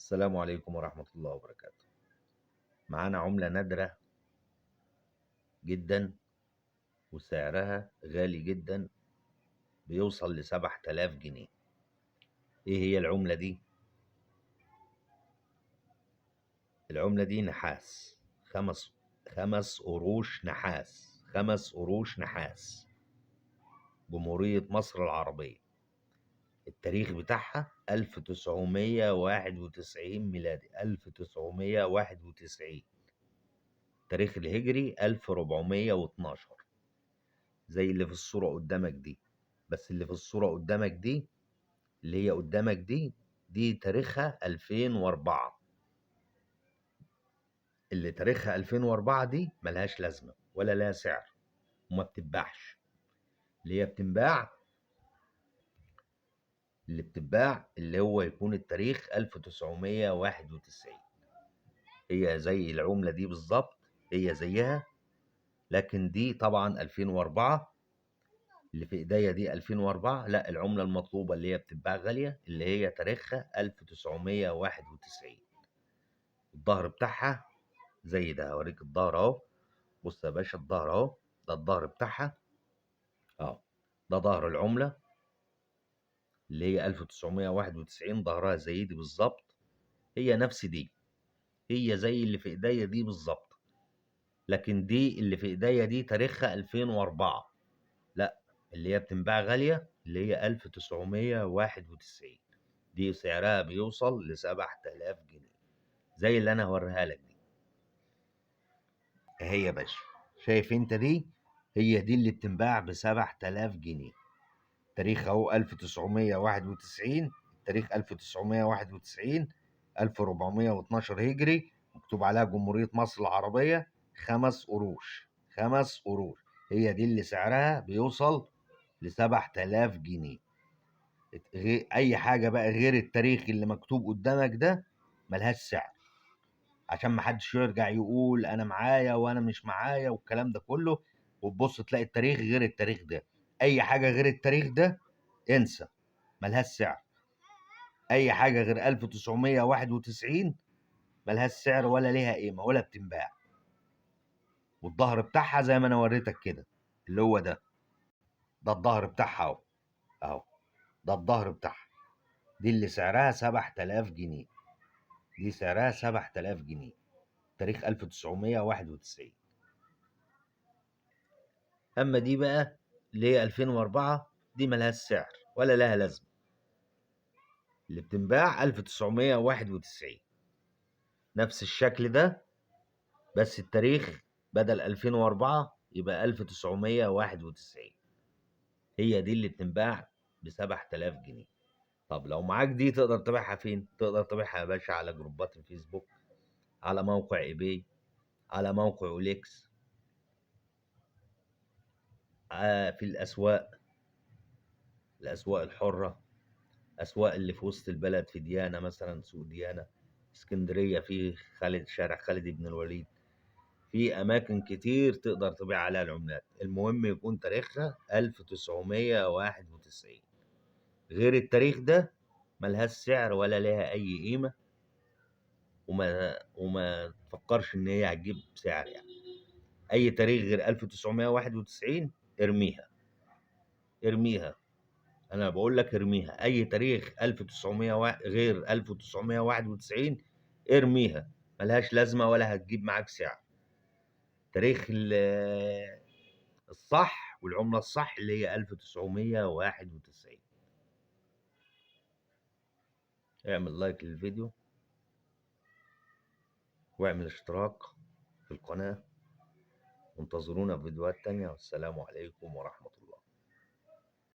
السلام عليكم ورحمة الله وبركاته. معانا عملة نادرة جدا وسعرها غالي جدا، بيوصل ل7000 جنيه. ايه هي العملة دي؟ العملة دي نحاس، خمس قروش نحاس، 5 قروش نحاس. جمهورية مصر العربية. التاريخ بتاعها 1991 ميلادي، 1991. التاريخ الهجري 1412، زي اللي في الصورة قدامك دي. بس اللي في الصورة قدامك دي، اللي هي قدامك دي تاريخها 2004. اللي تاريخها 2004 دي ملهاش لازمة ولا لها سعر وما بتتباعش. اللي هي بتنباع، اللي هو يكون التاريخ 1991. هي زي العملة دي بالظبط، هي زيها، لكن دي طبعا 2004. اللي في ايديا دي 2004. لا، العملة المطلوبة اللي هي بتتباع غالية اللي هي تاريخها 1991. الظهر بتاعها زي ده. هوريك الظهر اهو. بص يا باشا، الظهر اهو، ده الظهر بتاعها اهو. ده ظهر العملة اللي هي 1991. ظهرها زي دي بالظبط، هي نفس دي، هي زي اللي في ايديا دي بالظبط. لكن دي اللي في ايديا دي تاريخها 2004. لا، اللي هي بتنباع غالية اللي هي 1991. دي سعرها بيوصل ل7000 جنيه، زي اللي انا هوريها لك دي اهي يا باشا. شايف انت دي؟ هي دي اللي بتنباع ب7000 جنيه. تاريخ اهو 1991. التاريخ 1991، 1412 هجري. مكتوب عليها جمهورية مصر العربية. 5 قروش، 5 قروش. هي دي اللي سعرها بيوصل ل7000 جنيه. اي حاجة بقى غير التاريخ اللي مكتوب قدامك ده ملهاش سعر، عشان ما حدش يرجع يقول انا معايا وانا مش معايا والكلام ده كله. وتبص تلاقي التاريخ غير التاريخ ده. اي حاجه غير التاريخ ده انسى، ملهاش سعر. اي حاجه غير 1991 ملهاش سعر ولا ليها قيمه ولا بتنباع. والظهر بتاعها زي ما انا وريتك كده، اللي هو ده الظهر بتاعها اهو. اهو ده الظهر بتاعها. دي اللي سعرها 7000 جنيه. دي سعرها 7000 جنيه، تاريخ 1991. اما دي بقى اللي هي 2004، دي ملهاش سعر ولا لها لازمه. اللي بتنباع 1991، نفس الشكل ده، بس التاريخ بدل 2004 يبقى 1991. هي دي اللي بتنباع ب7000 جنيه. طب لو معاك دي تقدر تبيعها فين؟ تقدر تبيعها يا باشا على جروبات الفيسبوك، على موقع ايباي، على موقع اوليكس، في الاسواق الحره، اسواق اللي في وسط البلد، في ديانه مثلا، سوق ديانه، اسكندريه في شارع خالد بن الوليد. في اماكن كتير تقدر تبيع عليها العملات. المهم يكون تاريخها 1991. غير التاريخ ده ملهاش سعر ولا لها اي قيمه، وما تفكرش ان هي هتجيب سعر يعني. اي تاريخ غير 1991 ارميها، ارميها. انا بقول لك ارميها. اي تاريخ 1900 غير 1991 ارميها، ملهاش لازمه ولا هتجيب معاك سعر. تاريخ الصح والعمله الصح اللي هي 1991. اعمل لايك للفيديو واعمل اشتراك في القناه، وانتظرونا في فيديوهات تانية. والسلام عليكم ورحمه الله.